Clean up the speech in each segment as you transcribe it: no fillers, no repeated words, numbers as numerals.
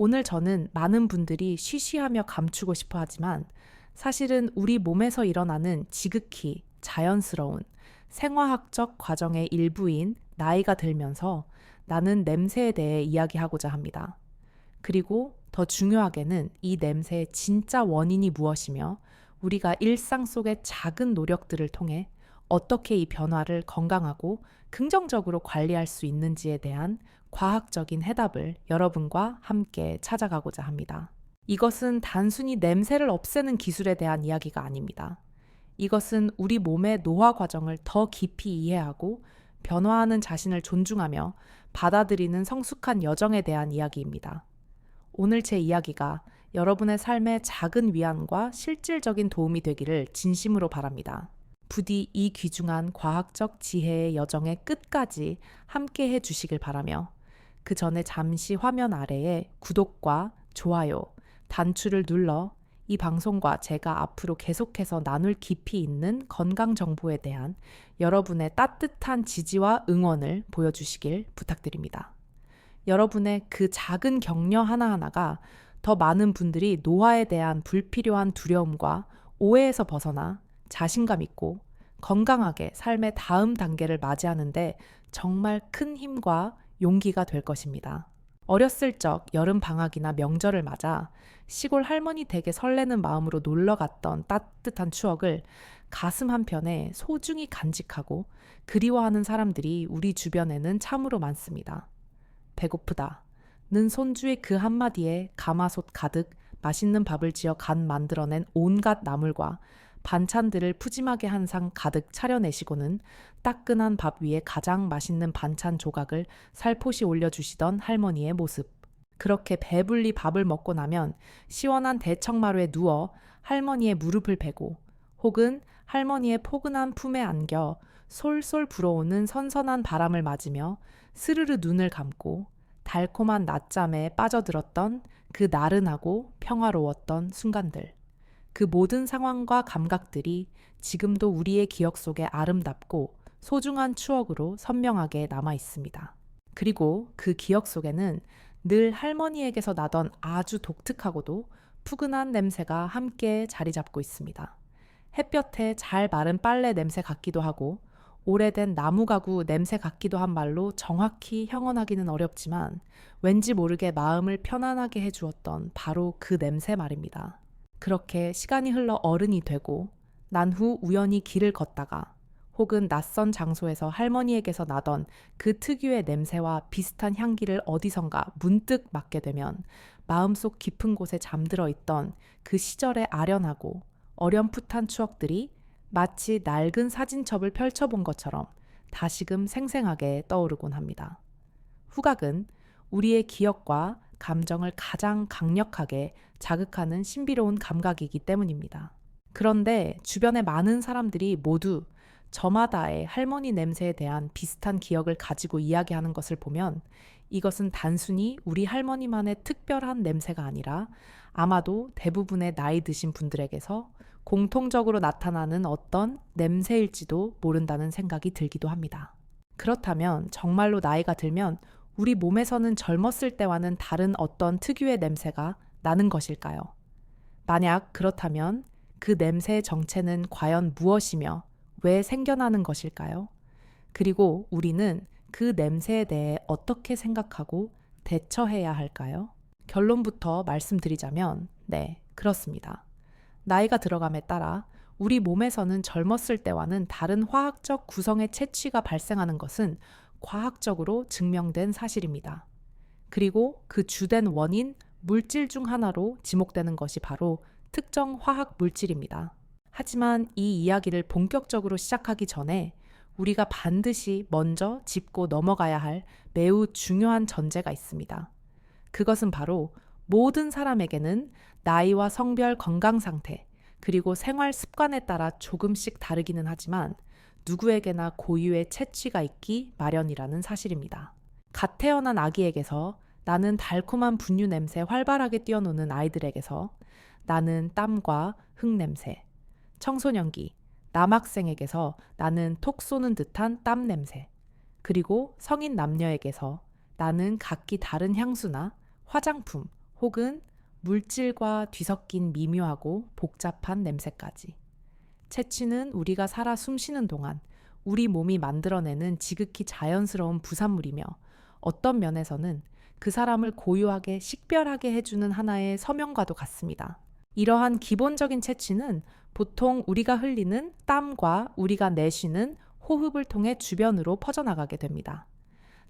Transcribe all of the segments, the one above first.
오늘 저는 많은 분들이 쉬쉬하며 감추고 싶어 하지만 사실은 우리 몸에서 일어나는 지극히 자연스러운 생화학적 과정의 일부인 나이가 들면서 나는 냄새에 대해 이야기하고자 합니다. 그리고 더 중요하게는 이 냄새의 진짜 원인이 무엇이며 우리가 일상 속의 작은 노력들을 통해 어떻게 이 변화를 건강하고 긍정적으로 관리할 수 있는지에 대한 과학적인 해답을 여러분과 함께 찾아가고자 합니다. 이것은 단순히 냄새를 없애는 기술에 대한 이야기가 아닙니다. 이것은 우리 몸의 노화 과정을 더 깊이 이해하고 변화하는 자신을 존중하며 받아들이는 성숙한 여정에 대한 이야기입니다. 오늘 제 이야기가 여러분의 삶에 작은 위안과 실질적인 도움이 되기를 진심으로 바랍니다. 부디 이 귀중한 과학적 지혜의 여정의 끝까지 함께 해 주시길 바라며 그 전에 잠시 화면 아래에 구독과 좋아요, 단추를 눌러 이 방송과 제가 앞으로 계속해서 나눌 깊이 있는 건강 정보에 대한 여러분의 따뜻한 지지와 응원을 보여주시길 부탁드립니다. 여러분의 그 작은 격려 하나하나가 더 많은 분들이 노화에 대한 불필요한 두려움과 오해에서 벗어나 자신감 있고 건강하게 삶의 다음 단계를 맞이하는데 정말 큰 힘과 용기가 될 것입니다. 어렸을 적 여름 방학이나 명절을 맞아 시골 할머니 댁에 설레는 마음으로 놀러 갔던 따뜻한 추억을 가슴 한편에 소중히 간직하고 그리워하는 사람들이 우리 주변에는 참으로 많습니다. 배고프다 는 손주의 그 한마디에 가마솥 가득 맛있는 밥을 지어 간 만들어낸 온갖 나물과 반찬들을 푸짐하게 한 상 가득 차려내시고는 따끈한 밥 위에 가장 맛있는 반찬 조각을 살포시 올려주시던 할머니의 모습. 그렇게 배불리 밥을 먹고 나면 시원한 대청마루에 누워 할머니의 무릎을 베고 혹은 할머니의 포근한 품에 안겨 솔솔 불어오는 선선한 바람을 맞으며 스르르 눈을 감고 달콤한 낮잠에 빠져들었던 그 나른하고 평화로웠던 순간들. 그 모든 상황과 감각들이 지금도 우리의 기억 속에 아름답고 소중한 추억으로 선명하게 남아 있습니다. 그리고 그 기억 속에는 늘 할머니에게서 나던 아주 독특하고도 푸근한 냄새가 함께 자리 잡고 있습니다. 햇볕에 잘 마른 빨래 냄새 같기도 하고 오래된 나무 가구 냄새 같기도 한 말로 정확히 형언하기는 어렵지만 왠지 모르게 마음을 편안하게 해주었던 바로 그 냄새 말입니다. 그렇게 시간이 흘러 어른이 되고 난 후 우연히 길을 걷다가 혹은 낯선 장소에서 할머니에게서 나던 그 특유의 냄새와 비슷한 향기를 어디선가 문득 맡게 되면 마음속 깊은 곳에 잠들어 있던 그 시절의 아련하고 어렴풋한 추억들이 마치 낡은 사진첩을 펼쳐본 것처럼 다시금 생생하게 떠오르곤 합니다. 후각은 우리의 기억과 감정을 가장 강력하게 자극하는 신비로운 감각이기 때문입니다. 그런데 주변의 많은 사람들이 모두 저마다의 할머니 냄새에 대한 비슷한 기억을 가지고 이야기하는 것을 보면 이것은 단순히 우리 할머니만의 특별한 냄새가 아니라 아마도 대부분의 나이 드신 분들에게서 공통적으로 나타나는 어떤 냄새일지도 모른다는 생각이 들기도 합니다. 그렇다면 정말로 나이가 들면 우리 몸에서는 젊었을 때와는 다른 어떤 특유의 냄새가 나는 것일까요? 만약 그렇다면 그 냄새의 정체는 과연 무엇이며 왜 생겨나는 것일까요? 그리고 우리는 그 냄새에 대해 어떻게 생각하고 대처해야 할까요? 결론부터 말씀드리자면, 네, 그렇습니다. 나이가 들어감에 따라 우리 몸에서는 젊었을 때와는 다른 화학적 구성의 채취가 발생하는 것은 과학적으로 증명된 사실입니다. 그리고 그 주된 원인, 물질 중 하나로 지목되는 것이 바로 특정 화학 물질입니다. 하지만 이 이야기를 본격적으로 시작하기 전에 우리가 반드시 먼저 짚고 넘어가야 할 매우 중요한 전제가 있습니다. 그것은 바로 모든 사람에게는 나이와 성별 건강 상태, 그리고 생활 습관에 따라 조금씩 다르기는 하지만 누구에게나 고유의 채취가 있기 마련이라는 사실입니다. 갓 태어난 아기에게서 나는 달콤한 분유 냄새 활발하게 뛰어노는 아이들에게서 나는 땀과 흙 냄새, 청소년기, 남학생에게서 나는 톡 쏘는 듯한 땀 냄새, 그리고 성인 남녀에게서 나는 각기 다른 향수나 화장품 혹은 물질과 뒤섞인 미묘하고 복잡한 냄새까지. 채취는 우리가 살아 숨쉬는 동안 우리 몸이 만들어내는 지극히 자연스러운 부산물이며 어떤 면에서는 그 사람을 고유하게 식별하게 해주는 하나의 서명과도 같습니다. 이러한 기본적인 채취는 보통 우리가 흘리는 땀과 우리가 내쉬는 호흡을 통해 주변으로 퍼져나가게 됩니다.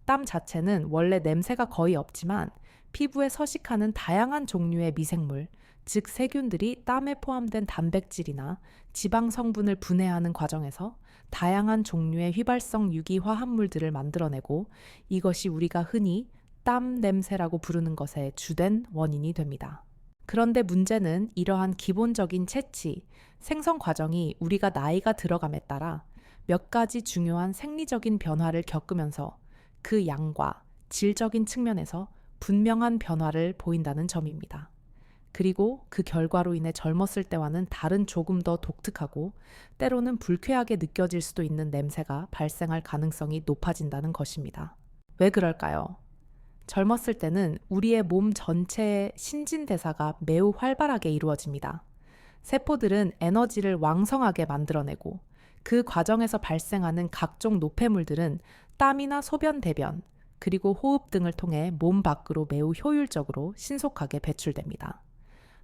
땀 자체는 원래 냄새가 거의 없지만 피부에 서식하는 다양한 종류의 미생물, 즉 세균들이 땀에 포함된 단백질이나 지방 성분을 분해하는 과정에서 다양한 종류의 휘발성 유기 화합물들을 만들어내고 이것이 우리가 흔히 땀 냄새라고 부르는 것의 주된 원인이 됩니다. 그런데 문제는 이러한 기본적인 채취, 생성 과정이 우리가 나이가 들어감에 따라 몇 가지 중요한 생리적인 변화를 겪으면서 그 양과 질적인 측면에서 분명한 변화를 보인다는 점입니다. 그리고 그 결과로 인해 젊었을 때와는 다른 조금 더 독특하고 때로는 불쾌하게 느껴질 수도 있는 냄새가 발생할 가능성이 높아진다는 것입니다. 왜 그럴까요? 젊었을 때는 우리의 몸 전체의 신진대사가 매우 활발하게 이루어집니다. 세포들은 에너지를 왕성하게 만들어내고 그 과정에서 발생하는 각종 노폐물들은 땀이나 소변, 대변, 그리고 호흡 등을 통해 몸 밖으로 매우 효율적으로 신속하게 배출됩니다.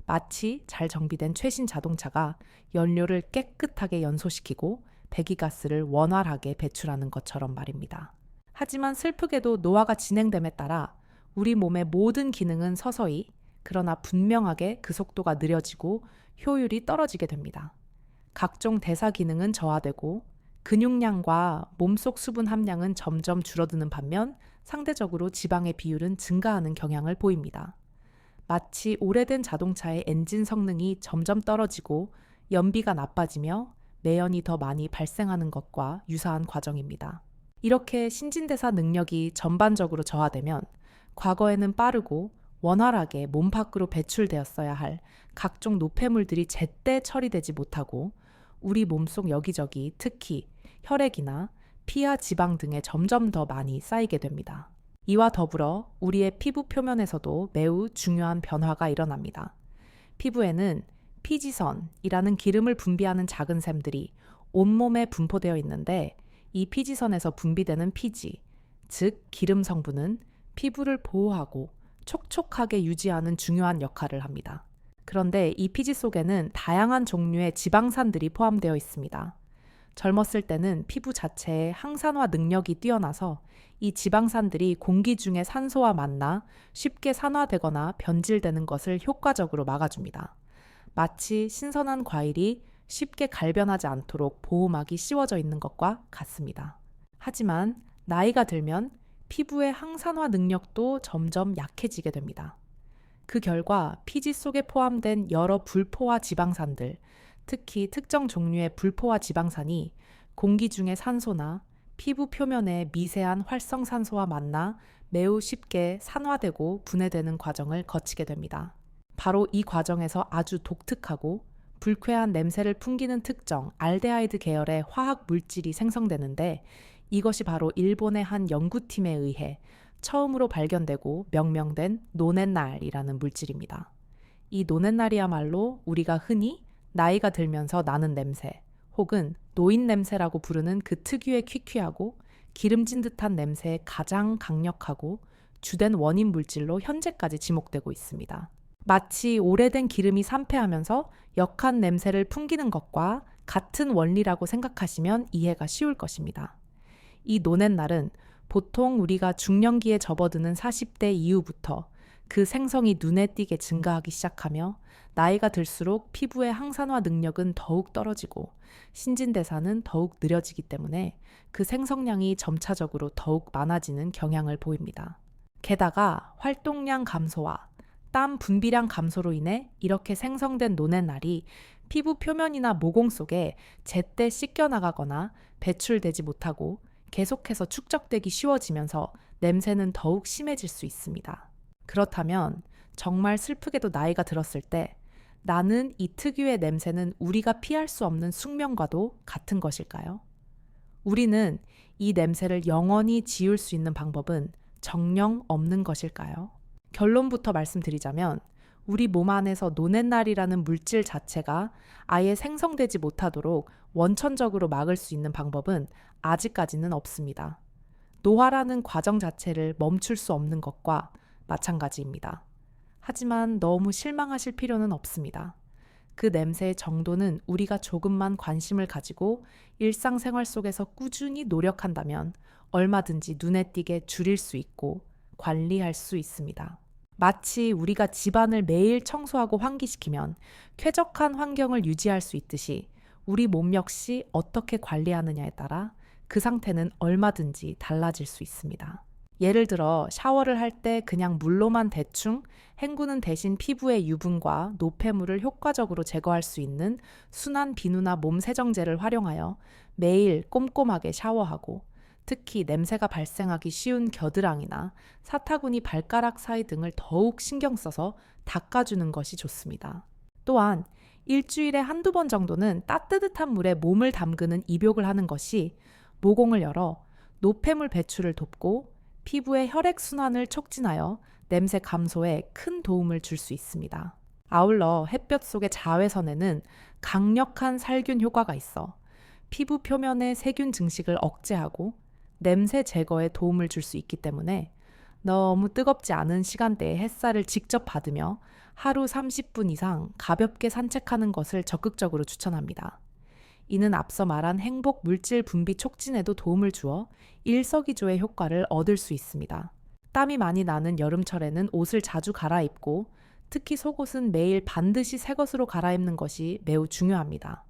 마치 잘 정비된 최신 자동차가 연료를 깨끗하게 연소시키고 배기가스를 원활하게 배출하는 것처럼 말입니다. 하지만 슬프게도 노화가 진행됨에 따라 우리 몸의 모든 기능은 서서히 그러나 분명하게 그 속도가 느려지고 효율이 떨어지게 됩니다. 각종 대사 기능은 저하되고 근육량과 몸속 수분 함량은 점점 줄어드는 반면 상대적으로 지방의 비율은 증가하는 경향을 보입니다. 마치 오래된 자동차의 엔진 성능이 점점 떨어지고 연비가 나빠지며 매연이 더 많이 발생하는 것과 유사한 과정입니다. 이렇게 신진대사 능력이 전반적으로 저하되면 과거에는 빠르고 원활하게 몸 밖으로 배출되었어야 할 각종 노폐물들이 제때 처리되지 못하고 우리 몸속 여기저기 특히 혈액이나 피와 지방 등에 점점 더 많이 쌓이게 됩니다. 이와 더불어 우리의 피부 표면에서도 매우 중요한 변화가 일어납니다. 피부에는 피지선이라는 기름을 분비하는 작은 샘들이 온몸에 분포되어 있는데 이 피지선에서 분비되는 피지, 즉 기름 성분은 피부를 보호하고 촉촉하게 유지하는 중요한 역할을 합니다. 그런데 이 피지 속에는 다양한 종류의 지방산들이 포함되어 있습니다. 젊었을 때는 피부 자체의 항산화 능력이 뛰어나서 이 지방산들이 공기 중에 산소와 만나 쉽게 산화되거나 변질되는 것을 효과적으로 막아줍니다. 마치 신선한 과일이 쉽게 갈변하지 않도록 보호막이 씌워져 있는 것과 같습니다. 하지만 나이가 들면 피부의 항산화 능력도 점점 약해지게 됩니다. 그 결과 피지 속에 포함된 여러 불포화 지방산들, 특히 특정 종류의 불포화 지방산이 공기 중의 산소나 피부 표면의 미세한 활성산소와 만나 매우 쉽게 산화되고 분해되는 과정을 거치게 됩니다. 바로 이 과정에서 아주 독특하고 불쾌한 냄새를 풍기는 특정 알데하이드 계열의 화학 물질이 생성되는데 이것이 바로 일본의 한 연구팀에 의해 처음으로 발견되고 명명된 노넨날이라는 물질입니다. 이 노넨날이야말로 우리가 흔히 나이가 들면서 나는 냄새 혹은 노인 냄새라고 부르는 그 특유의 퀴퀴하고 기름진 듯한 냄새의 가장 강력하고 주된 원인 물질로 현재까지 지목되고 있습니다. 마치 오래된 기름이 산패하면서 역한 냄새를 풍기는 것과 같은 원리라고 생각하시면 이해가 쉬울 것입니다. 이 노넨날은 보통 우리가 중년기에 접어드는 40대 이후부터 그 생성이 눈에 띄게 증가하기 시작하며 나이가 들수록 피부의 항산화 능력은 더욱 떨어지고 신진대사는 더욱 느려지기 때문에 그 생성량이 점차적으로 더욱 많아지는 경향을 보입니다. 게다가 활동량 감소와 땀 분비량 감소로 인해 이렇게 생성된 노넨날이 피부 표면이나 모공 속에 제때 씻겨나가거나 배출되지 못하고 계속해서 축적되기 쉬워지면서 냄새는 더욱 심해질 수 있습니다. 그렇다면 정말 슬프게도 나이가 들었을 때 나는 이 특유의 냄새는 우리가 피할 수 없는 숙명과도 같은 것일까요? 우리는 이 냄새를 영원히 지울 수 있는 방법은 정녕 없는 것일까요? 결론부터 말씀드리자면 우리 몸 안에서 노넷날이라는 물질 자체가 아예 생성되지 못하도록 원천적으로 막을 수 있는 방법은 아직까지는 없습니다. 노화라는 과정 자체를 멈출 수 없는 것과 마찬가지입니다. 하지만 너무 실망하실 필요는 없습니다. 그 냄새의 정도는 우리가 조금만 관심을 가지고 일상생활 속에서 꾸준히 노력한다면 얼마든지 눈에 띄게 줄일 수 있고 관리할 수 있습니다. 마치 우리가 집안을 매일 청소하고 환기시키면 쾌적한 환경을 유지할 수 있듯이 우리 몸 역시 어떻게 관리하느냐에 따라 그 상태는 얼마든지 달라질 수 있습니다. 예를 들어 샤워를 할 때 그냥 물로만 대충 헹구는 대신 피부의 유분과 노폐물을 효과적으로 제거할 수 있는 순한 비누나 몸 세정제를 활용하여 매일 꼼꼼하게 샤워하고, 특히 냄새가 발생하기 쉬운 겨드랑이나 사타구니 발가락 사이 등을 더욱 신경 써서 닦아주는 것이 좋습니다. 또한 일주일에 한두 번 정도는 따뜻한 물에 몸을 담그는 입욕을 하는 것이 모공을 열어 노폐물 배출을 돕고 피부의 혈액순환을 촉진하여 냄새 감소에 큰 도움을 줄 수 있습니다. 아울러 햇볕 속의 자외선에는 강력한 살균 효과가 있어 피부 표면의 세균 증식을 억제하고 냄새 제거에 도움을 줄 수 있기 때문에 너무 뜨겁지 않은 시간대에 햇살을 직접 받으며 하루 30분 이상 가볍게 산책하는 것을 적극적으로 추천합니다. 이는 앞서 말한 행복 물질 분비 촉진에도 도움을 주어 일석이조의 효과를 얻을 수 있습니다. 땀이 많이 나는 여름철에는 옷을 자주 갈아입고 특히 속옷은 매일 반드시 새 것으로 갈아입는 것이 매우 중요합니다.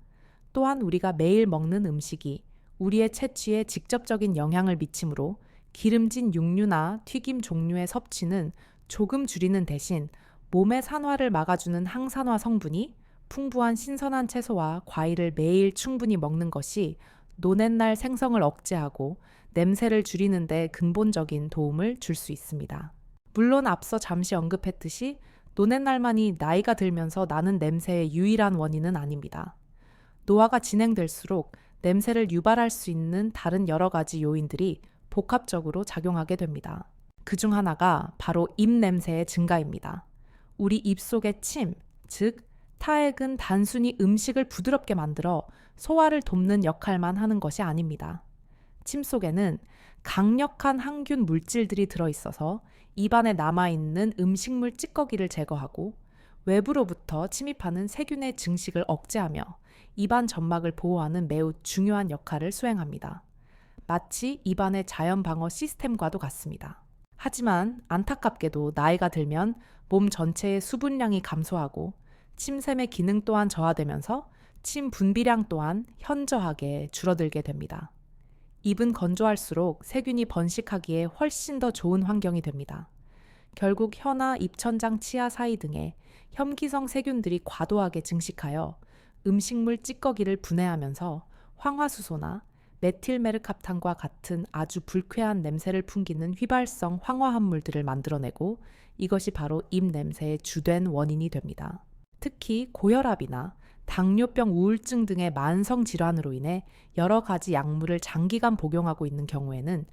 또한 우리가 매일 먹는 음식이 우리의 채취에 직접적인 영향을 미치므로 기름진 육류나 튀김 종류의 섭취는 조금 줄이는 대신 몸의 산화를 막아주는 항산화 성분이 풍부한 신선한 채소와 과일을 매일 충분히 먹는 것이 노넷날 생성을 억제하고 냄새를 줄이는 데 근본적인 도움을 줄 수 있습니다. 물론 앞서 잠시 언급했듯이 노넷날만이 나이가 들면서 나는 냄새의 유일한 원인은 아닙니다. 노화가 진행될수록 냄새를 유발할 수 있는 다른 여러 가지 요인들이 복합적으로 작용하게 됩니다. 그중 하나가 바로 입냄새의 증가입니다. 우리 입속의 침, 즉 타액은 단순히 음식을 부드럽게 만들어 소화를 돕는 역할만 하는 것이 아닙니다. 침 속에는 강력한 항균 물질들이 들어있어서 입안에 남아있는 음식물 찌꺼기를 제거하고 외부로부터 침입하는 세균의 증식을 억제하며 입안 점막을 보호하는 매우 중요한 역할을 수행합니다. 마치 입안의 자연 방어 시스템과도 같습니다. 하지만 안타깝게도 나이가 들면 몸 전체의 수분량이 감소하고 침샘의 기능 또한 저하되면서 침 분비량 또한 현저하게 줄어들게 됩니다. 입은 건조할수록 세균이 번식하기에 훨씬 더 좋은 환경이 됩니다. 결국 혀나 입천장 치아 사이 등에 혐기성 세균들이 과도하게 증식하여 음식물 찌꺼기를 분해하면서 황화수소나 메틸메르캅탄과 같은 아주 불쾌한 냄새를 풍기는 휘발성 황화합물들을 만들어내고 이것이 바로 입냄새의 주된 원인이 됩니다. 특히 고혈압이나 당뇨병 우울증 등의 만성 질환으로 인해 여러 가지 약물을 장기간 복용하고 있는 경우에는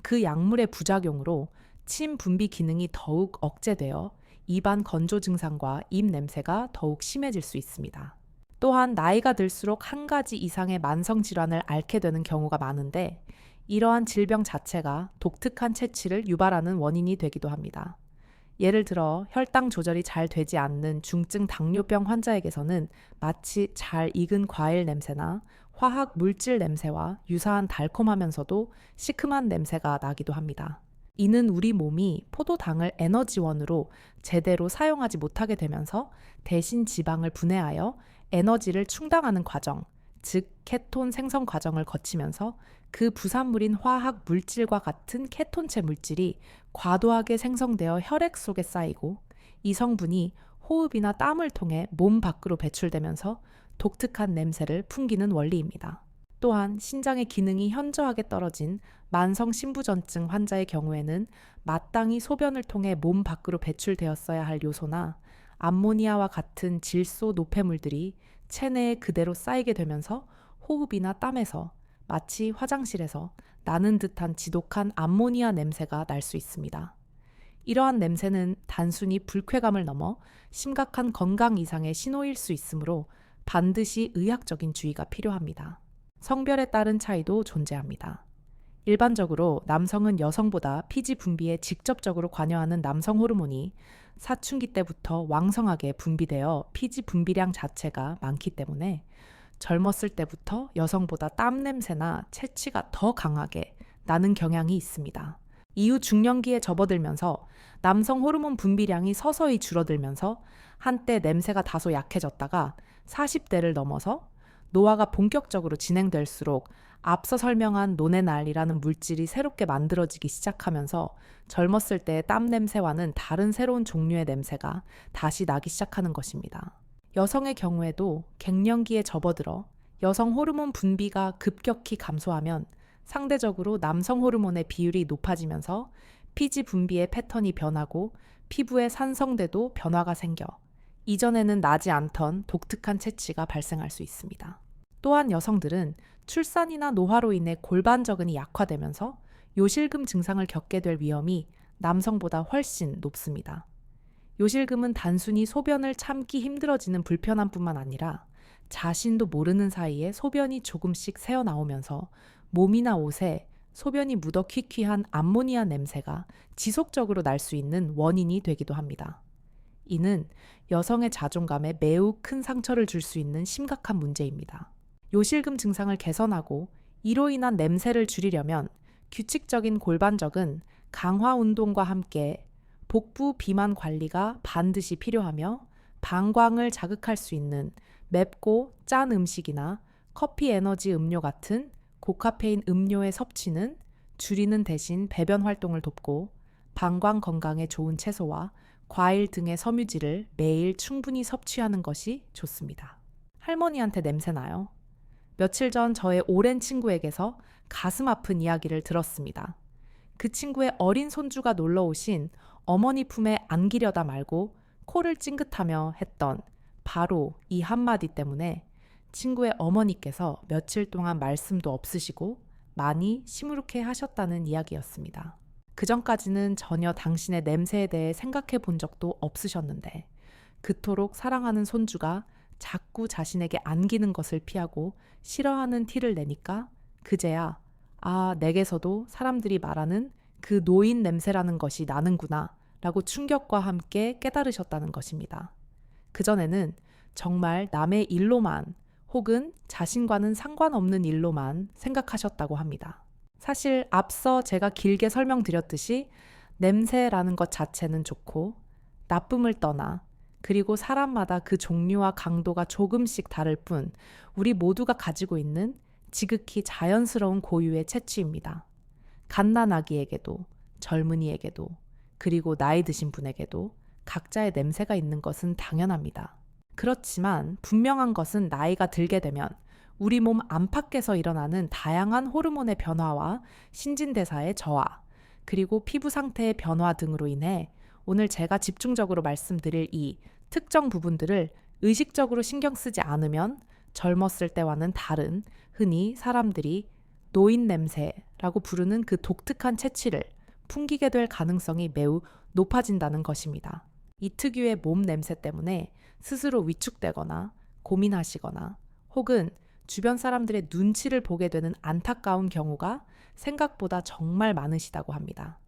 그 약물의 부작용으로 침 분비 기능이 더욱 억제되어 입안 건조 증상과 입 냄새가 더욱 심해질 수 있습니다. 또한 나이가 들수록 한 가지 이상의 만성 질환을 앓게 되는 경우가 많은데 이러한 질병 자체가 독특한 체취를 유발하는 원인이 되기도 합니다. 예를 들어 혈당 조절이 잘 되지 않는 중증 당뇨병 환자에게서는 마치 잘 익은 과일 냄새나 화학 물질 냄새와 유사한 달콤하면서도 시큼한 냄새가 나기도 합니다. 이는 우리 몸이 포도당을 에너지원으로 제대로 사용하지 못하게 되면서 대신 지방을 분해하여 에너지를 충당하는 과정, 즉 케톤 생성 과정을 거치면서 그 부산물인 화학 물질과 같은 케톤체 물질이 과도하게 생성되어 혈액 속에 쌓이고 이 성분이 호흡이나 땀을 통해 몸 밖으로 배출되면서 독특한 냄새를 풍기는 원리입니다. 또한 신장의 기능이 현저하게 떨어진 만성 신부전증 환자의 경우에는 마땅히 소변을 통해 몸 밖으로 배출되었어야 할 요소나 암모니아와 같은 질소 노폐물들이 체내에 그대로 쌓이게 되면서 호흡이나 땀에서 마치 화장실에서 나는 듯한 지독한 암모니아 냄새가 날 수 있습니다. 이러한 냄새는 단순히 불쾌감을 넘어 심각한 건강 이상의 신호일 수 있으므로 반드시 의학적인 주의가 필요합니다. 성별에 따른 차이도 존재합니다. 일반적으로 남성은 여성보다 피지 분비에 직접적으로 관여하는 남성 호르몬이 사춘기 때부터 왕성하게 분비되어 피지 분비량 자체가 많기 때문에 젊었을 때부터 여성보다 땀 냄새나 체취가 더 강하게 나는 경향이 있습니다. 이후 중년기에 접어들면서 남성 호르몬 분비량이 서서히 줄어들면서 한때 냄새가 다소 약해졌다가 40대를 넘어서 노화가 본격적으로 진행될수록 앞서 설명한 노네날이라는 물질이 새롭게 만들어지기 시작하면서 젊었을 때의 땀 냄새와는 다른 새로운 종류의 냄새가 다시 나기 시작하는 것입니다. 여성의 경우에도 갱년기에 접어들어 여성 호르몬 분비가 급격히 감소하면 상대적으로 남성 호르몬의 비율이 높아지면서 피지 분비의 패턴이 변하고 피부의 산성대도 변화가 생겨 이전에는 나지 않던 독특한 체취가 발생할 수 있습니다. 또한 여성들은 출산이나 노화로 인해 골반저근이 약화되면서 요실금 증상을 겪게 될 위험이 남성보다 훨씬 높습니다. 요실금은 단순히 소변을 참기 힘들어지는 불편함뿐만 아니라 자신도 모르는 사이에 소변이 조금씩 새어나오면서 몸이나 옷에 소변이 묻어 퀴퀴한 암모니아 냄새가 지속적으로 날 수 있는 원인이 되기도 합니다. 이는 여성의 자존감에 매우 큰 상처를 줄 수 있는 심각한 문제입니다. 요실금 증상을 개선하고 이로 인한 냄새를 줄이려면 규칙적인 골반적은 강화 운동과 함께 복부 비만 관리가 반드시 필요하며 방광을 자극할 수 있는 맵고 짠 음식이나 커피 에너지 음료 같은 고카페인 음료의 섭취는 줄이는 대신 배변 활동을 돕고 방광 건강에 좋은 채소와 과일 등의 섬유질을 매일 충분히 섭취하는 것이 좋습니다. 할머니한테 냄새 나요? 며칠 전 저의 오랜 친구에게서 가슴 아픈 이야기를 들었습니다. 그 친구의 어린 손주가 놀러 오신 어머니 품에 안기려다 말고 코를 찡긋하며 했던 바로 이 한마디 때문에 친구의 어머니께서 며칠 동안 말씀도 없으시고 많이 시무룩해 하셨다는 이야기였습니다. 그전까지는 전혀 당신의 냄새에 대해 생각해 본 적도 없으셨는데 그토록 사랑하는 손주가 자꾸 자신에게 안기는 것을 피하고 싫어하는 티를 내니까 그제야 내게서도 사람들이 말하는 그 노인 냄새라는 것이 나는구나 라고 충격과 함께 깨달으셨다는 것입니다. 그전에는 정말 남의 일로만 혹은 자신과는 상관없는 일로만 생각하셨다고 합니다. 사실 앞서 제가 길게 설명드렸듯이 냄새라는 것 자체는 좋고 나쁨을 떠나 그리고 사람마다 그 종류와 강도가 조금씩 다를 뿐 우리 모두가 가지고 있는 지극히 자연스러운 고유의 체취입니다. 갓난아기에게도 젊은이에게도 그리고 나이 드신 분에게도 각자의 냄새가 있는 것은 당연합니다. 그렇지만 분명한 것은 나이가 들게 되면 우리 몸 안팎에서 일어나는 다양한 호르몬의 변화와 신진대사의 저하, 그리고 피부 상태의 변화 등으로 인해 오늘 제가 집중적으로 말씀드릴 이 특정 부분들을 의식적으로 신경 쓰지 않으면 젊었을 때와는 다른 흔히 사람들이 노인 냄새라고 부르는 그 독특한 체취를 풍기게 될 가능성이 매우 높아진다는 것입니다. 이 특유의 몸 냄새 때문에 스스로 위축되거나 고민하시거나 혹은 주변 사람들의 눈치를 보게 되는 안타까운 경우가 생각보다 정말 많으시다고 합니다.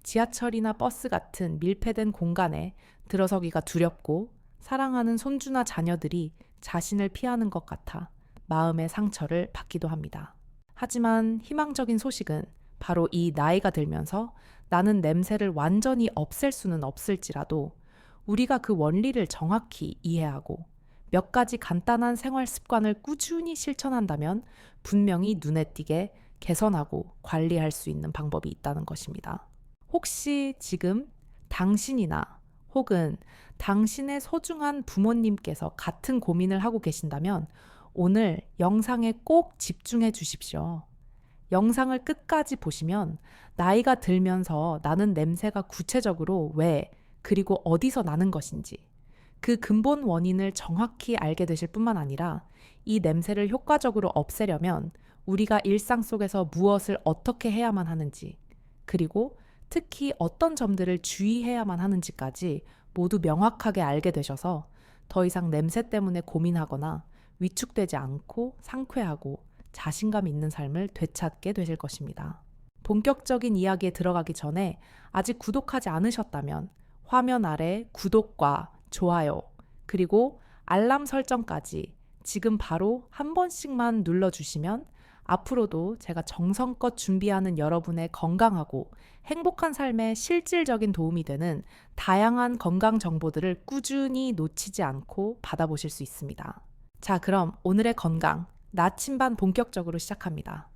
지하철이나 버스 같은 밀폐된 공간에 들어서기가 두렵고 사랑하는 손주나 자녀들이 자신을 피하는 것 같아 마음의 상처를 받기도 합니다. 하지만 희망적인 소식은 바로 이 나이가 들면서 나는 냄새를 완전히 없앨 수는 없을지라도 우리가 그 원리를 정확히 이해하고 몇 가지 간단한 생활 습관을 꾸준히 실천한다면 분명히 눈에 띄게 개선하고 관리할 수 있는 방법이 있다는 것입니다. 혹시 지금 당신이나 혹은 당신의 소중한 부모님께서 같은 고민을 하고 계신다면 오늘 영상에 꼭 집중해 주십시오. 영상을 끝까지 보시면 나이가 들면서 나는 냄새가 구체적으로 왜 그리고 어디서 나는 것인지 그 근본 원인을 정확히 알게 되실 뿐만 아니라 이 냄새를 효과적으로 없애려면 우리가 일상 속에서 무엇을 어떻게 해야만 하는지 그리고 특히 어떤 점들을 주의해야만 하는지까지 모두 명확하게 알게 되셔서 더 이상 냄새 때문에 고민하거나 위축되지 않고 상쾌하고 자신감 있는 삶을 되찾게 되실 것입니다. 본격적인 이야기에 들어가기 전에 아직 구독하지 않으셨다면 화면 아래 구독과 좋아요, 그리고 알람 설정까지 지금 바로 한 번씩만 눌러주시면 앞으로도 제가 정성껏 준비하는 여러분의 건강하고 행복한 삶에 실질적인 도움이 되는 다양한 건강 정보들을 꾸준히 놓치지 않고 받아보실 수 있습니다. 자, 그럼 오늘의 건강, 나침반 본격적으로 시작합니다.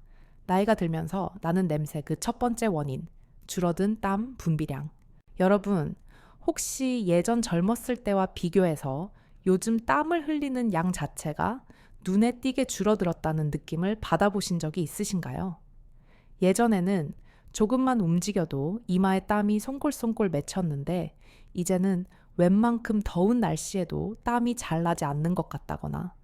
나이가 들면서 나는 냄새 그 첫 번째 원인, 줄어든 땀, 분비량. 여러분, 혹시 예전 젊었을 때와 비교해서 요즘 땀을 흘리는 양 자체가 눈에 띄게 줄어들었다는 느낌을 받아보신 적이 있으신가요? 예전에는 조금만 움직여도 이마에 땀이 송골송골 맺혔는데 이제는 웬만큼 더운 날씨에도 땀이 잘 나지 않는 것 같다거나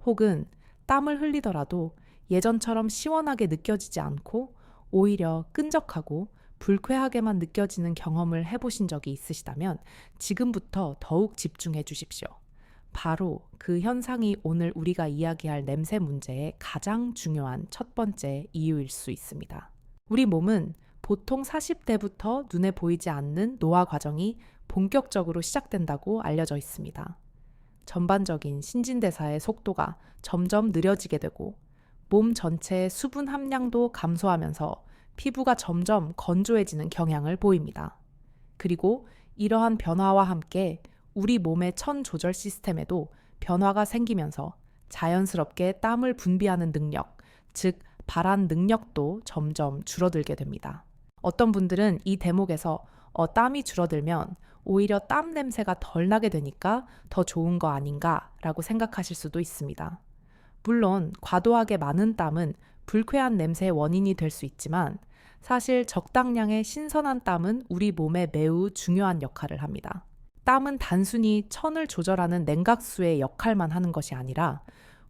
혹은 땀을 흘리더라도 예전처럼 시원하게 느껴지지 않고 오히려 끈적하고 불쾌하게만 느껴지는 경험을 해보신 적이 있으시다면 지금부터 더욱 집중해 주십시오. 바로 그 현상이 오늘 우리가 이야기할 냄새 문제의 가장 중요한 첫 번째 이유일 수 있습니다. 우리 몸은 보통 40대부터 눈에 보이지 않는 노화 과정이 본격적으로 시작된다고 알려져 있습니다. 전반적인 신진대사의 속도가 점점 느려지게 되고 몸 전체의 수분 함량도 감소하면서 피부가 점점 건조해지는 경향을 보입니다. 그리고 이러한 변화와 함께 우리 몸의 천 조절 시스템에도 변화가 생기면서 자연스럽게 땀을 분비하는 능력, 즉 발한 능력도 점점 줄어들게 됩니다. 어떤 분들은 이 대목에서 땀이 줄어들면 오히려 땀 냄새가 덜 나게 되니까 더 좋은 거 아닌가 라고 생각하실 수도 있습니다. 물론 과도하게 많은 땀은 불쾌한 냄새의 원인이 될 수 있지만 사실 적당량의 신선한 땀은 우리 몸에 매우 중요한 역할을 합니다. 땀은 단순히 천을 조절하는 냉각수의 역할만 하는 것이 아니라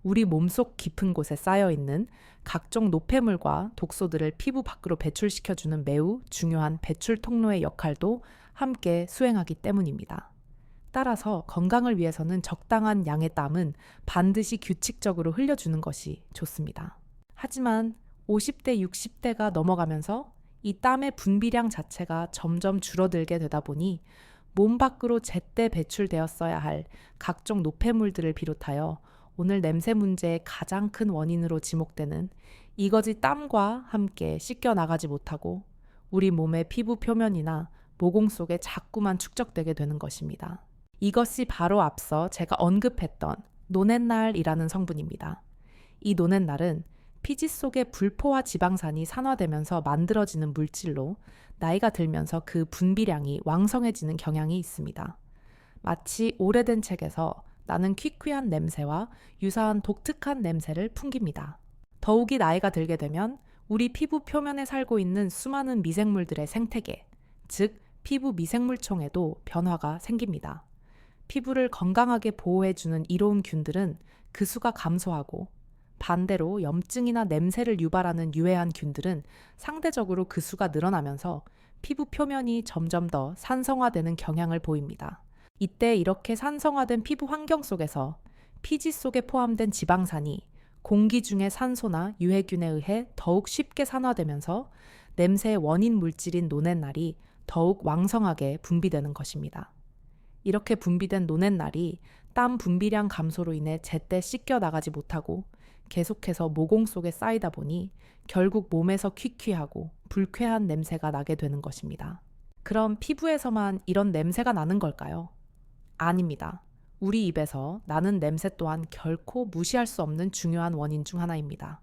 우리 몸속 깊은 곳에 쌓여있는 각종 노폐물과 독소들을 피부 밖으로 배출시켜주는 매우 중요한 배출 통로의 역할도 함께 수행하기 때문입니다. 따라서 건강을 위해서는 적당한 양의 땀은 반드시 규칙적으로 흘려주는 것이 좋습니다. 하지만 50대, 60대가 넘어가면서 이 땀의 분비량 자체가 점점 줄어들게 되다 보니 몸 밖으로 제때 배출되었어야 할 각종 노폐물들을 비롯하여 오늘 냄새 문제의 가장 큰 원인으로 지목되는 이거지 땀과 함께 씻겨 나가지 못하고 우리 몸의 피부 표면이나 모공 속에 자꾸만 축적되게 되는 것입니다. 이것이 바로 앞서 제가 언급했던 노넨날이라는 성분입니다. 이 노넨날은 피지 속의 불포화 지방산이 산화되면서 만들어지는 물질로 나이가 들면서 그 분비량이 왕성해지는 경향이 있습니다. 마치 오래된 책에서 나는 퀴퀴한 냄새와 유사한 독특한 냄새를 풍깁니다. 더욱이 나이가 들게 되면 우리 피부 표면에 살고 있는 수많은 미생물들의 생태계, 즉 피부 미생물총에도 변화가 생깁니다. 피부를 건강하게 보호해주는 이로운 균들은 그 수가 감소하고 반대로 염증이나 냄새를 유발하는 유해한 균들은 상대적으로 그 수가 늘어나면서 피부 표면이 점점 더 산성화되는 경향을 보입니다. 이때 이렇게 산성화된 피부 환경 속에서 피지 속에 포함된 지방산이 공기 중의 산소나 유해균에 의해 더욱 쉽게 산화되면서 냄새의 원인 물질인 노넨날이 더욱 왕성하게 분비되는 것입니다. 이렇게 분비된 노넨날이 땀 분비량 감소로 인해 제때 씻겨 나가지 못하고 계속해서 모공 속에 쌓이다 보니 결국 몸에서 퀴퀴하고 불쾌한 냄새가 나게 되는 것입니다. 그럼 피부에서만 이런 냄새가 나는 걸까요? 아닙니다. 우리 입에서 나는 냄새 또한 결코 무시할 수 없는 중요한 원인 중 하나입니다.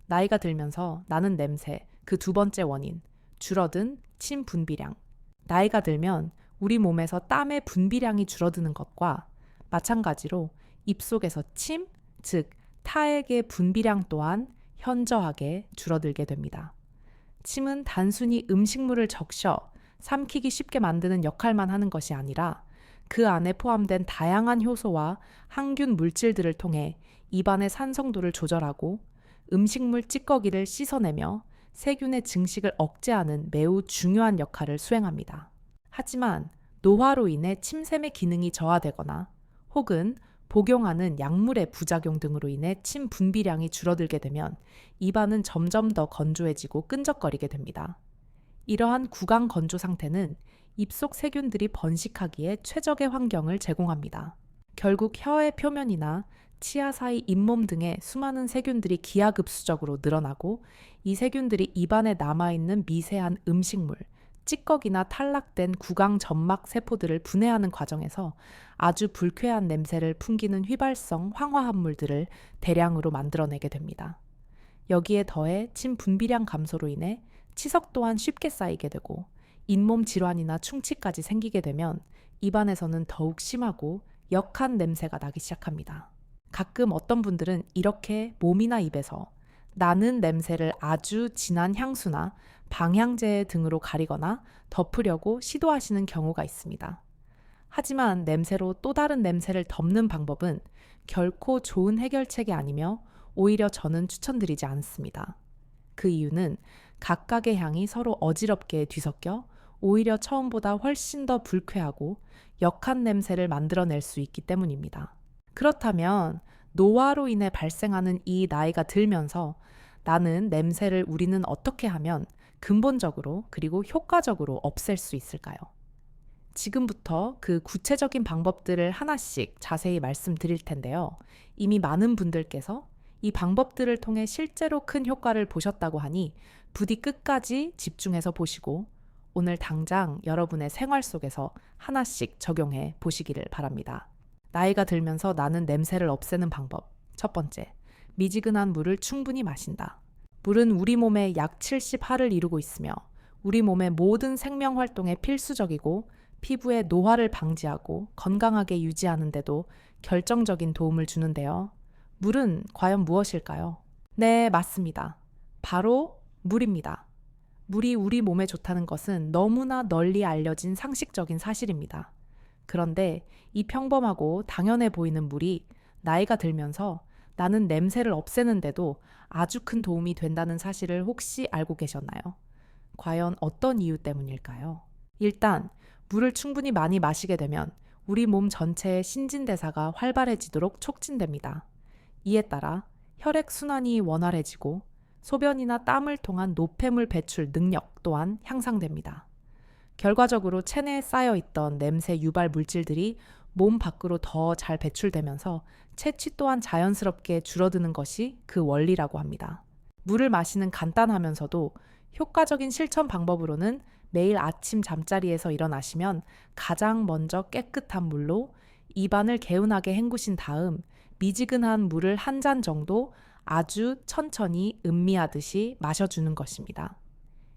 나이가 들면서 나는 냄새, 그 두 번째 원인, 줄어든 침 분비량. 나이가 들면 우리 몸에서 땀의 분비량이 줄어드는 것과 마찬가지로 입속에서 침, 즉 타액의 분비량 또한 현저하게 줄어들게 됩니다. 침은 단순히 음식물을 적셔 삼키기 쉽게 만드는 역할만 하는 것이 아니라 그 안에 포함된 다양한 효소와 항균 물질들을 통해 입안의 산성도를 조절하고 음식물 찌꺼기를 씻어내며 세균의 증식을 억제하는 매우 중요한 역할을 수행합니다. 하지만 노화로 인해 침샘의 기능이 저하되거나 혹은 복용하는 약물의 부작용 등으로 인해 침 분비량이 줄어들게 되면 입안은 점점 더 건조해지고 끈적거리게 됩니다. 이러한 구강 건조 상태는 입속 세균들이 번식하기에 최적의 환경을 제공합니다. 결국 혀의 표면이나 치아 사이 잇몸 등의 수많은 세균들이 기하급수적으로 늘어나고 이 세균들이 입안에 남아있는 미세한 음식물, 찌꺼기나 탈락된 구강 점막 세포들을 분해하는 과정에서 아주 불쾌한 냄새를 풍기는 휘발성 황화합물들을 대량으로 만들어내게 됩니다. 여기에 더해 침 분비량 감소로 인해 치석 또한 쉽게 쌓이게 되고 잇몸 질환이나 충치까지 생기게 되면 입안에서는 더욱 심하고 역한 냄새가 나기 시작합니다. 가끔 어떤 분들은 이렇게 몸이나 입에서 나는 냄새를 아주 진한 향수나 방향제 등으로 가리거나 덮으려고 시도하시는 경우가 있습니다. 하지만 냄새로 또 다른 냄새를 덮는 방법은 결코 좋은 해결책이 아니며 오히려 저는 추천드리지 않습니다. 그 이유는 각각의 향이 서로 어지럽게 뒤섞여 오히려 처음보다 훨씬 더 불쾌하고 역한 냄새를 만들어낼 수 있기 때문입니다. 그렇다면 노화로 인해 발생하는 이 나이가 들면서 나는 냄새를 우리는 어떻게 하면 근본적으로 그리고 효과적으로 없앨 수 있을까요? 지금부터 그 구체적인 방법들을 하나씩 자세히 말씀드릴 텐데요. 이미 많은 분들께서 이 방법들을 통해 실제로 큰 효과를 보셨다고 하니 부디 끝까지 집중해서 보시고 오늘 당장 여러분의 생활 속에서 하나씩 적용해 보시기를 바랍니다. 나이가 들면서 나는 냄새를 없애는 방법. 첫 번째, 미지근한 물을 충분히 마신다. 물은 우리 몸의 약 70하를 이루고 있으며 우리 몸의 모든 생명 활동에 필수적이고 피부의 노화를 방지하고 건강하게 유지하는 데도 결정적인 도움을 주는데요. 물은 과연 무엇일까요? 네, 맞습니다. 바로 물입니다. 물이 우리 몸에 좋다는 것은 너무나 널리 알려진 상식적인 사실입니다. 그런데 이 평범하고 당연해 보이는 물이 나이가 들면서 나는 냄새를 없애는데도 아주 큰 도움이 된다는 사실을 혹시 알고 계셨나요? 과연 어떤 이유 때문일까요? 일단 물을 충분히 많이 마시게 되면 우리 몸 전체의 신진대사가 활발해지도록 촉진됩니다. 이에 따라 혈액순환이 원활해지고 소변이나 땀을 통한 노폐물 배출 능력 또한 향상됩니다. 결과적으로 체내에 쌓여있던 냄새 유발 물질들이 몸 밖으로 더 잘 배출되면서 체취 또한 자연스럽게 줄어드는 것이 그 원리라고 합니다. 물을 마시는 간단하면서도 효과적인 실천 방법으로는 매일 아침 잠자리에서 일어나시면 가장 먼저 깨끗한 물로 입안을 개운하게 헹구신 다음 미지근한 물을 한 잔 정도 아주 천천히 음미하듯이 마셔주는 것입니다.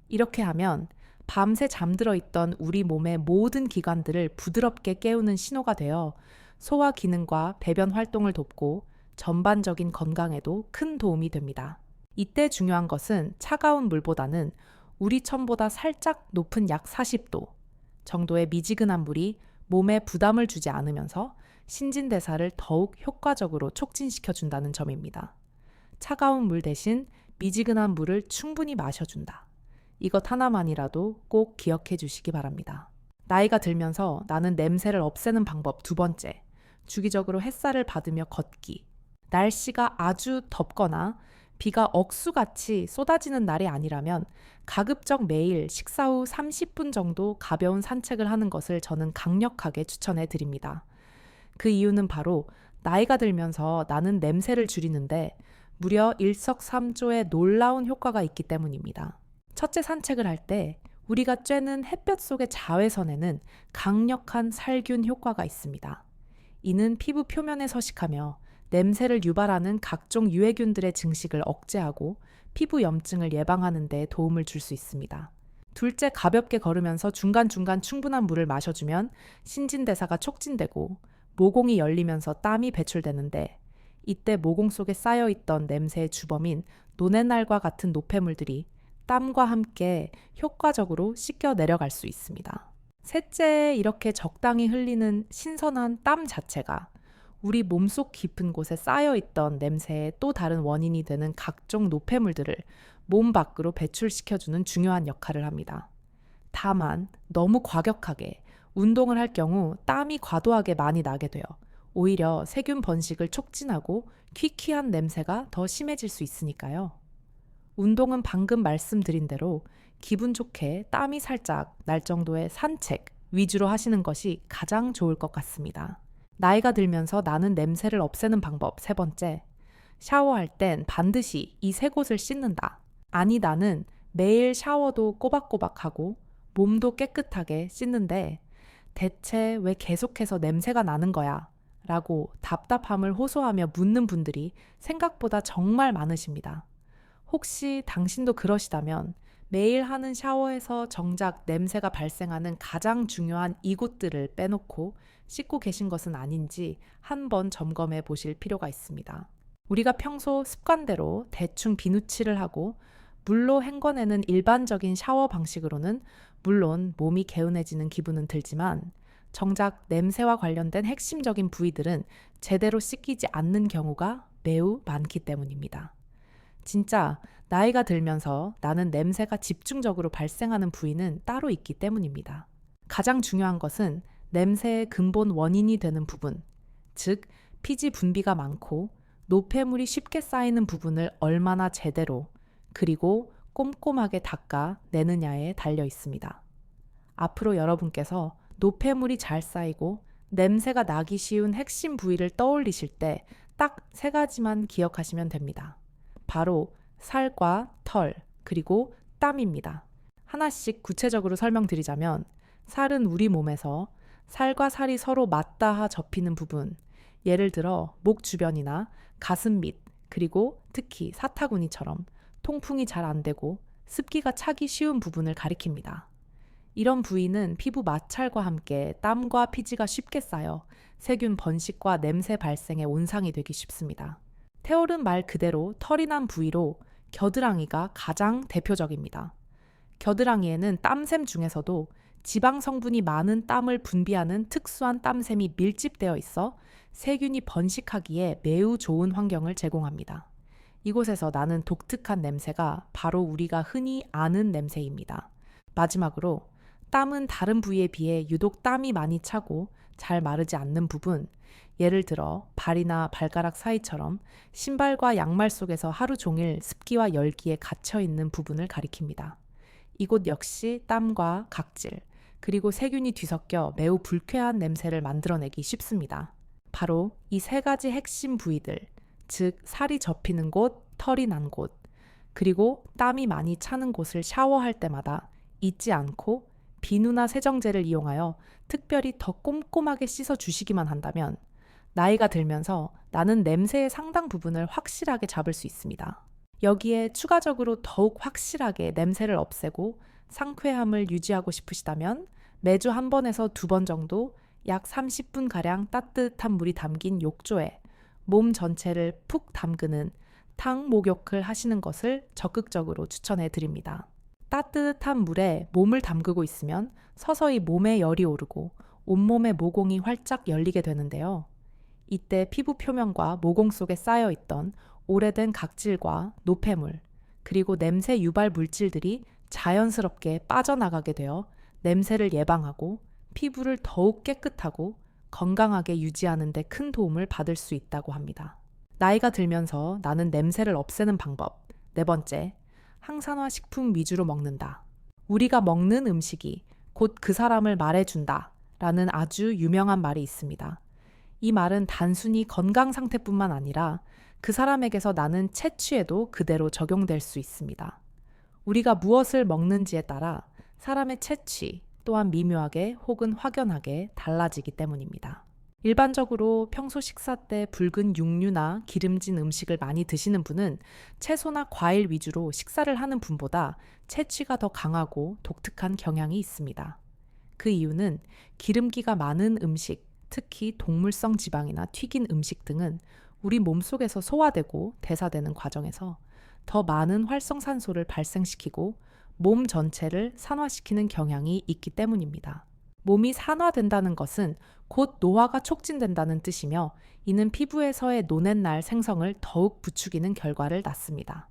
이렇게 하면 밤새 잠들어 있던 우리 몸의 모든 기관들을 부드럽게 깨우는 신호가 되어 소화 기능과 배변 활동을 돕고 전반적인 건강에도 큰 도움이 됩니다. 이때 중요한 것은 차가운 물보다는 우리 천보다 살짝 높은 약 40도 정도의 미지근한 물이 몸에 부담을 주지 않으면서 신진대사를 더욱 효과적으로 촉진시켜준다는 점입니다. 차가운 물 대신 미지근한 물을 충분히 마셔준다. 이것 하나만이라도 꼭 기억해 주시기 바랍니다. 나이가 들면서 나는 냄새를 없애는 방법 두 번째, 주기적으로 햇살을 받으며 걷기. 날씨가 아주 덥거나 비가 억수같이 쏟아지는 날이 아니라면 가급적 매일 식사 후 30분 정도 가벼운 산책을 하는 것을 저는 강력하게 추천해 드립니다. 그 이유는 바로 나이가 들면서 나는 냄새를 줄이는데 무려 일석삼조의 놀라운 효과가 있기 때문입니다. 첫째, 산책을 할 때 우리가 쬐는 햇볕 속의 자외선에는 강력한 살균 효과가 있습니다. 이는 피부 표면에 서식하며 냄새를 유발하는 각종 유해균들의 증식을 억제하고 피부 염증을 예방하는 데 도움을 줄 수 있습니다. 둘째, 가볍게 걸으면서 중간중간 충분한 물을 마셔주면 신진대사가 촉진되고 모공이 열리면서 땀이 배출되는데 이때 모공 속에 쌓여있던 냄새의 주범인 노랫날과 같은 노폐물들이 땀과 함께 효과적으로 씻겨 내려갈 수 있습니다. 셋째, 이렇게 적당히 흘리는 신선한 땀 자체가 우리 몸속 깊은 곳에 쌓여있던 냄새의 또 다른 원인이 되는 각종 노폐물들을 몸 밖으로 배출시켜주는 중요한 역할을 합니다. 다만 너무 과격하게 운동을 할 경우 땀이 과도하게 많이 나게 되어 오히려 세균 번식을 촉진하고 퀴퀴한 냄새가 더 심해질 수 있으니까요. 운동은 방금 말씀드린 대로 기분 좋게 땀이 살짝 날 정도의 산책 위주로 하시는 것이 가장 좋을 것 같습니다. 나이가 들면서 나는 냄새를 없애는 방법 세 번째. 샤워할 땐 반드시 이 세 곳을 씻는다. 아니 나는 매일 샤워도 꼬박꼬박 하고 몸도 깨끗하게 씻는데 대체 왜 계속해서 냄새가 나는 거야? 라고 답답함을 호소하며 묻는 분들이 생각보다 정말 많으십니다. 혹시 당신도 그러시다면 매일 하는 샤워에서 정작 냄새가 발생하는 가장 중요한 이곳들을 빼놓고 씻고 계신 것은 아닌지 한번 점검해 보실 필요가 있습니다. 우리가 평소 습관대로 대충 비누칠을 하고 물로 헹궈내는 일반적인 샤워 방식으로는 물론 몸이 개운해지는 기분은 들지만 정작 냄새와 관련된 핵심적인 부위들은 제대로 씻기지 않는 경우가 매우 많기 때문입니다. 진짜 나이가 들면서 나는 냄새가 집중적으로 발생하는 부위는 따로 있기 때문입니다. 가장 중요한 것은 냄새의 근본 원인이 되는 부분, 즉 피지 분비가 많고 노폐물이 쉽게 쌓이는 부분을 얼마나 제대로 그리고 꼼꼼하게 닦아 내느냐에 달려 있습니다. 앞으로 여러분께서 노폐물이 잘 쌓이고 냄새가 나기 쉬운 핵심 부위를 떠올리실 때 딱 세 가지만 기억하시면 됩니다. 바로 살과 털, 그리고 땀입니다. 하나씩 구체적으로 설명드리자면 살은 우리 몸에서 살과 살이 서로 맞닿아 접히는 부분, 예를 들어 목 주변이나 가슴 밑, 그리고 특히 사타구니처럼 통풍이 잘 안 되고 습기가 차기 쉬운 부분을 가리킵니다. 이런 부위는 피부 마찰과 함께 땀과 피지가 쉽게 쌓여 세균 번식과 냄새 발생의 온상이 되기 쉽습니다. 태올은 말 그대로 털이 난 부위로 겨드랑이가 가장 대표적입니다. 겨드랑이에는 땀샘 중에서도 지방 성분이 많은 땀을 분비하는 특수한 땀샘이 밀집되어 있어 세균이 번식하기에 매우 좋은 환경을 제공합니다. 이곳에서 나는 독특한 냄새가 바로 우리가 흔히 아는 냄새입니다. 마지막으로 땀은 다른 부위에 비해 유독 땀이 많이 차고 잘 마르지 않는 부분, 예를 들어 발이나 발가락 사이처럼 신발과 양말 속에서 하루 종일 습기와 열기에 갇혀 있는 부분을 가리킵니다. 이곳 역시 땀과 각질, 그리고 세균이 뒤섞여 매우 불쾌한 냄새를 만들어내기 쉽습니다. 바로 이 세 가지 핵심 부위들, 즉 살이 접히는 곳, 털이 난 곳, 그리고 땀이 많이 차는 곳을 샤워할 때마다 잊지 않고 비누나 세정제를 이용하여 특별히 더 꼼꼼하게 씻어주시기만 한다면 나이가 들면서 나는 냄새의 상당 부분을 확실하게 잡을 수 있습니다. 여기에 추가적으로 더욱 확실하게 냄새를 없애고 상쾌함을 유지하고 싶으시다면 매주 한 번에서 두 번 정도 약 30분가량 따뜻한 물이 담긴 욕조에 몸 전체를 푹 담그는 탕 목욕을 하시는 것을 적극적으로 추천해 드립니다. 따뜻한 물에 몸을 담그고 있으면 서서히 몸에 열이 오르고 온몸의 모공이 활짝 열리게 되는데요. 이때 피부 표면과 모공 속에 쌓여있던 오래된 각질과 노폐물, 그리고 냄새 유발 물질들이 자연스럽게 빠져나가게 되어 냄새를 예방하고 피부를 더욱 깨끗하고 건강하게 유지하는 데 큰 도움을 받을 수 있다고 합니다. 나이가 들면서 나는 냄새를 없애는 방법. 네 번째, 항산화 식품 위주로 먹는다. 우리가 먹는 음식이 곧 그 사람을 말해준다 라는 아주 유명한 말이 있습니다. 이 말은 단순히 건강 상태뿐만 아니라 그 사람에게서 나는 체취에도 그대로 적용될 수 있습니다. 우리가 무엇을 먹는지에 따라 사람의 체취 또한 미묘하게 혹은 확연하게 달라지기 때문입니다. 일반적으로 평소 식사 때 붉은 육류나 기름진 음식을 많이 드시는 분은 채소나 과일 위주로 식사를 하는 분보다 체취가 더 강하고 독특한 경향이 있습니다. 그 이유는 기름기가 많은 음식, 특히 동물성 지방이나 튀긴 음식 등은 우리 몸속에서 소화되고 대사되는 과정에서 더 많은 활성산소를 발생시키고 몸 전체를 산화시키는 경향이 있기 때문입니다. 몸이 산화된다는 것은 곧 노화가 촉진된다는 뜻이며 이는 피부에서의 노랫날 생성을 더욱 부추기는 결과를 낳습니다.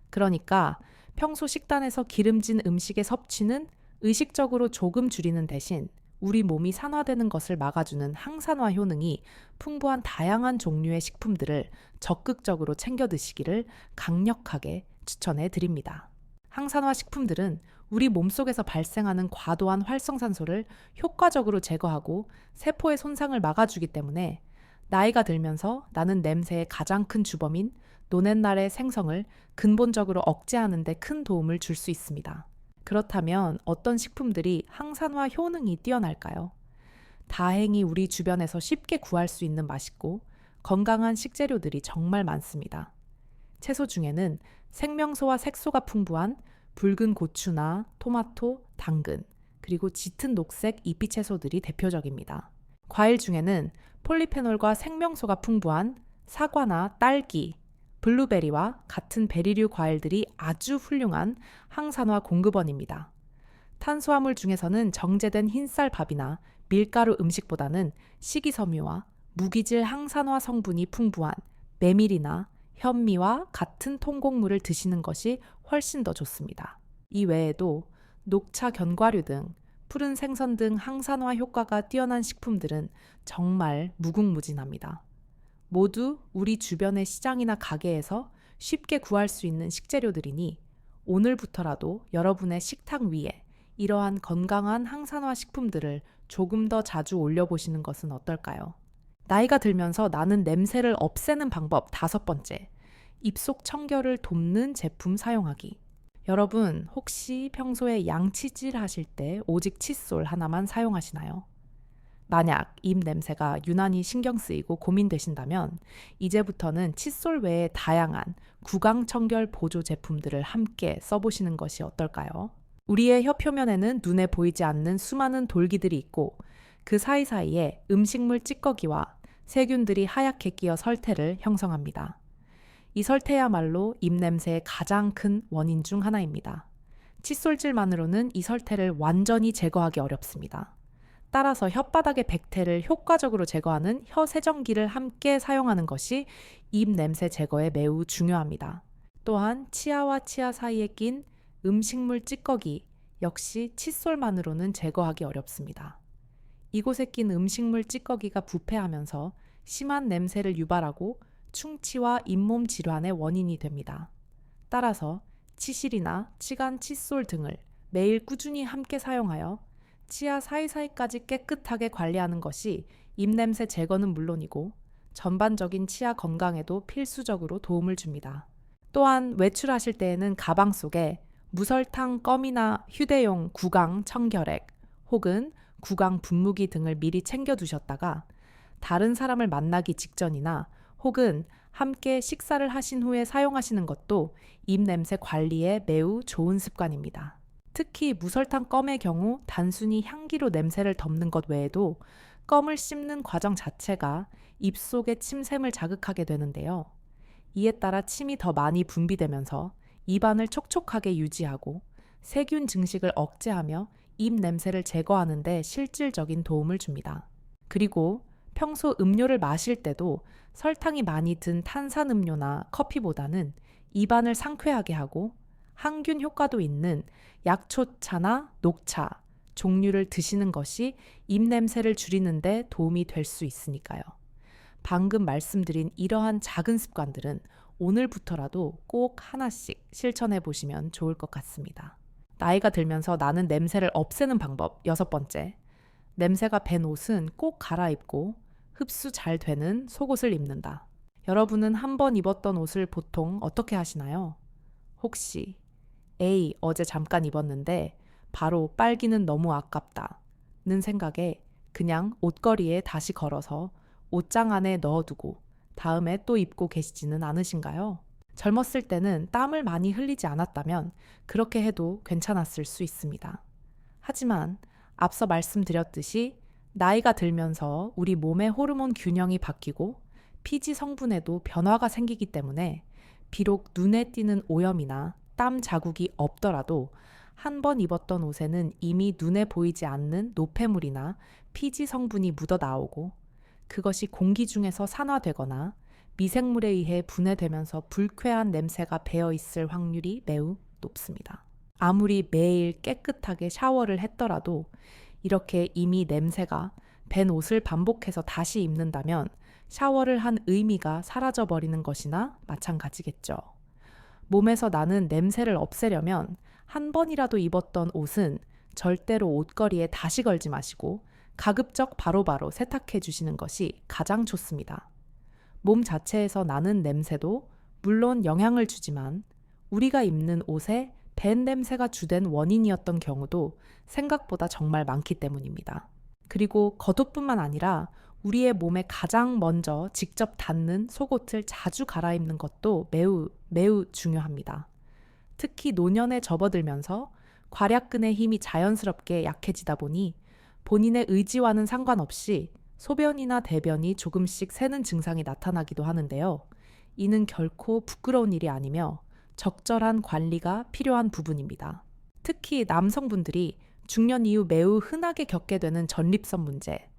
그러니까 평소 식단에서 기름진 음식의 섭취는 의식적으로 조금 줄이는 대신 우리 몸이 산화되는 것을 막아주는 항산화 효능이 풍부한 다양한 종류의 식품들을 적극적으로 챙겨 드시기를 강력하게 추천해 드립니다. 항산화 식품들은 우리 몸속에서 발생하는 과도한 활성산소를 효과적으로 제거하고 세포의 손상을 막아주기 때문에 나이가 들면서 나는 냄새의 가장 큰 주범인 노랫날의 생성을 근본적으로 억제하는 데 큰 도움을 줄 수 있습니다. 그렇다면 어떤 식품들이 항산화 효능이 뛰어날까요? 다행히 우리 주변에서 쉽게 구할 수 있는 맛있고 건강한 식재료들이 정말 많습니다. 채소 중에는 생명소와 색소가 풍부한 붉은 고추나 토마토, 당근, 그리고 짙은 녹색 잎이 채소들이 대표적입니다. 과일 중에는 폴리페놀과 생명소가 풍부한 사과나 딸기, 블루베리와 같은 베리류 과일들이 아주 훌륭한 항산화 공급원입니다. 탄수화물 중에서는 정제된 흰쌀밥이나 밀가루 음식보다는 식이섬유와 무기질 항산화 성분이 풍부한 메밀이나 현미와 같은 통곡물을 드시는 것이 훨씬 더 좋습니다. 이 외에도 녹차 견과류 등 푸른 생선 등 항산화 효과가 뛰어난 식품들은 정말 무궁무진합니다. 모두 우리 주변의 시장이나 가게에서 쉽게 구할 수 있는 식재료들이니 오늘부터라도 여러분의 식탁 위에 이러한 건강한 항산화 식품들을 조금 더 자주 올려보시는 것은 어떨까요? 나이가 들면서 나는 냄새를 없애는 방법 5번째, 입속 청결을 돕는 제품 사용하기. 여러분, 혹시 평소에 양치질 하실 때 오직 칫솔 하나만 사용하시나요? 만약 입 냄새가 유난히 신경 쓰이고 고민되신다면 이제부터는 칫솔 외에 다양한 구강 청결 보조 제품들을 함께 써보시는 것이 어떨까요? 우리의 혀 표면에는 눈에 보이지 않는 수많은 돌기들이 있고 그 사이사이에 음식물 찌꺼기와 세균들이 하얗게 끼어 설태를 형성합니다. 이 설태야말로 입냄새의 가장 큰 원인 중 하나입니다. 칫솔질만으로는 이 설태를 완전히 제거하기 어렵습니다. 따라서 혓바닥의 백태를 효과적으로 제거하는 혀 세정기를 함께 사용하는 것이 입 냄새 제거에 매우 중요합니다. 또한 치아와 치아 사이에 낀 음식물 찌꺼기 역시 칫솔만으로는 제거하기 어렵습니다. 이곳에 낀 음식물 찌꺼기가 부패하면서 심한 냄새를 유발하고 충치와 잇몸 질환의 원인이 됩니다. 따라서 치실이나 치간 칫솔 등을 매일 꾸준히 함께 사용하여 치아 사이사이까지 깨끗하게 관리하는 것이 입냄새 제거는 물론이고 전반적인 치아 건강에도 필수적으로 도움을 줍니다. 또한 외출하실 때에는 가방 속에 무설탕 껌이나 휴대용 구강 청결액 혹은 구강 분무기 등을 미리 챙겨두셨다가 다른 사람을 만나기 직전이나 혹은 함께 식사를 하신 후에 사용하시는 것도 입냄새 관리에 매우 좋은 습관입니다. 특히 무설탕 껌의 경우 단순히 향기로 냄새를 덮는 것 외에도 껌을 씹는 과정 자체가 입속의 침샘을 자극하게 되는데요. 이에 따라 침이 더 많이 분비되면서 입안을 촉촉하게 유지하고 세균 증식을 억제하며 입 냄새를 제거하는 데 실질적인 도움을 줍니다. 그리고 평소 음료를 마실 때도 설탕이 많이 든 탄산음료나 커피보다는 입안을 상쾌하게 하고 항균 효과도 있는 약초차나 녹차 종류를 드시는 것이 입냄새를 줄이는 데 도움이 될 수 있으니까요. 방금 말씀드린 이러한 작은 습관들은 오늘부터라도 꼭 하나씩 실천해 보시면 좋을 것 같습니다. 나이가 들면서 나는 냄새를 없애는 방법 6번째, 냄새가 밴 옷은 꼭 갈아입고 흡수 잘 되는 속옷을 입는다. 여러분은 한 번 입었던 옷을 보통 어떻게 하시나요? 혹시 에이, 어제 잠깐 입었는데 바로 빨기는 너무 아깝다는 생각에 그냥 옷걸이에 다시 걸어서 옷장 안에 넣어두고 다음에 또 입고 계시지는 않으신가요? 젊었을 때는 땀을 많이 흘리지 않았다면 그렇게 해도 괜찮았을 수 있습니다. 하지만 앞서 말씀드렸듯이 나이가 들면서 우리 몸의 호르몬 균형이 바뀌고 피지 성분에도 변화가 생기기 때문에 비록 눈에 띄는 오염이나 땀 자국이 없더라도 한 번 입었던 옷에는 이미 눈에 보이지 않는 노폐물이나 피지 성분이 묻어 나오고 그것이 공기 중에서 산화되거나 미생물에 의해 분해되면서 불쾌한 냄새가 배어 있을 확률이 매우 높습니다. 아무리 매일 깨끗하게 샤워를 했더라도 이렇게 이미 냄새가 밴 옷을 반복해서 다시 입는다면 샤워를 한 의미가 사라져 버리는 것이나 마찬가지겠죠. 몸에서 나는 냄새를 없애려면 한 번이라도 입었던 옷은 절대로 옷걸이에 다시 걸지 마시고 가급적 바로바로 세탁해 주시는 것이 가장 좋습니다. 몸 자체에서 나는 냄새도 물론 영향을 주지만 우리가 입는 옷에 밴 냄새가 주된 원인이었던 경우도 생각보다 정말 많기 때문입니다. 그리고 겉옷뿐만 아니라 우리의 몸에 가장 먼저 직접 닿는 속옷을 자주 갈아입는 것도 매우 중요합니다. 특히 노년에 접어들면서 괄약근의 힘이 자연스럽게 약해지다 보니 본인의 의지와는 상관없이 소변이나 대변이 조금씩 새는 증상이 나타나기도 하는데요. 이는 결코 부끄러운 일이 아니며 적절한 관리가 필요한 부분입니다. 특히 남성분들이 중년 이후 매우 흔하게 겪게 되는 전립선 문제,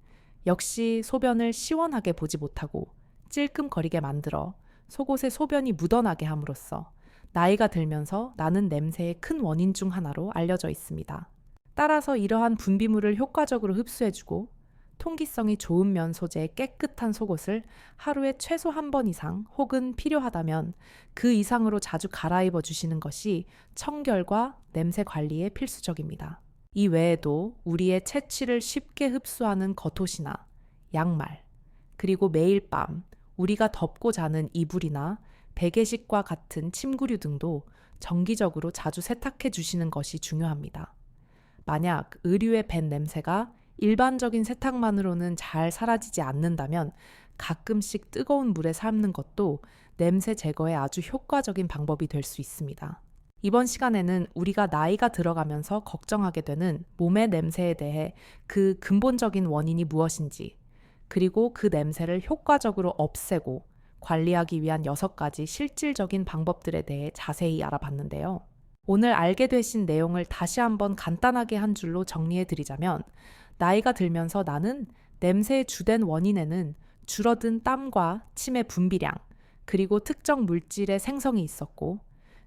역시 소변을 시원하게 보지 못하고 찔끔거리게 만들어 속옷에 소변이 묻어나게 함으로써 나이가 들면서 나는 냄새의 큰 원인 중 하나로 알려져 있습니다. 따라서 이러한 분비물을 효과적으로 흡수해주고 통기성이 좋은 면 소재의 깨끗한 속옷을 하루에 최소 한 번 이상 혹은 필요하다면 그 이상으로 자주 갈아입어 주시는 것이 청결과 냄새 관리에 필수적입니다. 이 외에도 우리의 채취를 쉽게 흡수하는 겉옷이나 양말, 그리고 매일 밤 우리가 덮고 자는 이불이나 베개식과 같은 침구류 등도 정기적으로 자주 세탁해 주시는 것이 중요합니다. 만약 의류의 밴 냄새가 일반적인 세탁만으로는 잘 사라지지 않는다면 가끔씩 뜨거운 물에 삶는 것도 냄새 제거에 아주 효과적인 방법이 될 수 있습니다. 이번 시간에는 우리가 나이가 들어가면서 걱정하게 되는 몸의 냄새에 대해 그 근본적인 원인이 무엇인지, 그리고 그 냄새를 효과적으로 없애고 관리하기 위한 6가지 실질적인 방법들에 대해 자세히 알아봤는데요. 오늘 알게 되신 내용을 다시 한번 간단하게 한 줄로 정리해 드리자면, 나이가 들면서 나는 냄새의 주된 원인에는 줄어든 땀과 침의 분비량, 그리고 특정 물질의 생성이 있었고,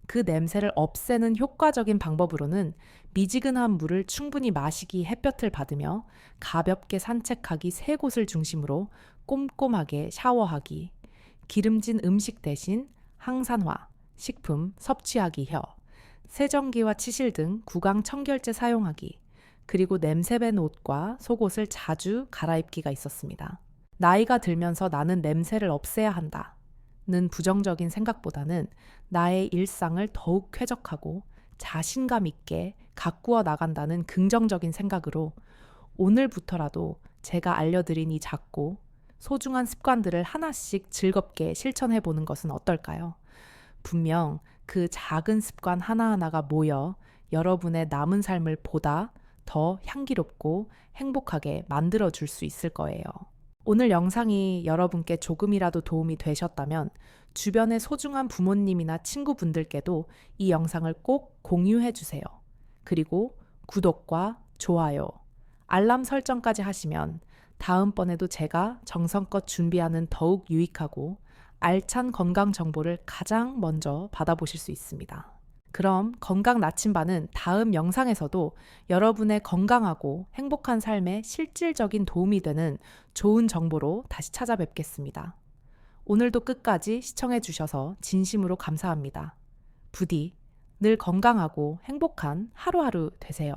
그 냄새를 없애는 효과적인 방법으로는 미지근한 물을 충분히 마시기, 햇볕을 받으며 가볍게 산책하기 3곳을 중심으로 꼼꼼하게 샤워하기, 기름진 음식 대신 항산화, 식품 섭취하기 혀, 세정기와 치실 등 구강 청결제 사용하기, 그리고 냄새밴 옷과 속옷을 자주 갈아입기가 있었습니다. 나이가 들면서 나는 냄새를 없애야 한다는 부정적인 생각보다는 나의 일상을 더욱 쾌적하고 자신감 있게 가꾸어 나간다는 긍정적인 생각으로 오늘부터라도 제가 알려드린 이 작고 소중한 습관들을 하나씩 즐겁게 실천해 보는 것은 어떨까요? 분명 그 작은 습관 하나하나가 모여 여러분의 남은 삶을 보다 더 향기롭고 행복하게 만들어 줄 수 있을 거예요. 오늘 영상이 여러분께 조금이라도 도움이 되셨다면 주변의 소중한 부모님이나 친구분들께도 이 영상을 꼭 공유해 주세요. 그리고 구독과 좋아요, 알람 설정까지 하시면 다음번에도 제가 정성껏 준비하는 더욱 유익하고 알찬 건강 정보를 가장 먼저 받아보실 수 있습니다. 그럼 건강 나침반은 다음 영상에서도 여러분의 건강하고 행복한 삶에 실질적인 도움이 되는 좋은 정보로 다시 찾아뵙겠습니다. 오늘도 끝까지 시청해 주셔서 진심으로 감사합니다. 부디 늘 건강하고 행복한 하루하루 되세요.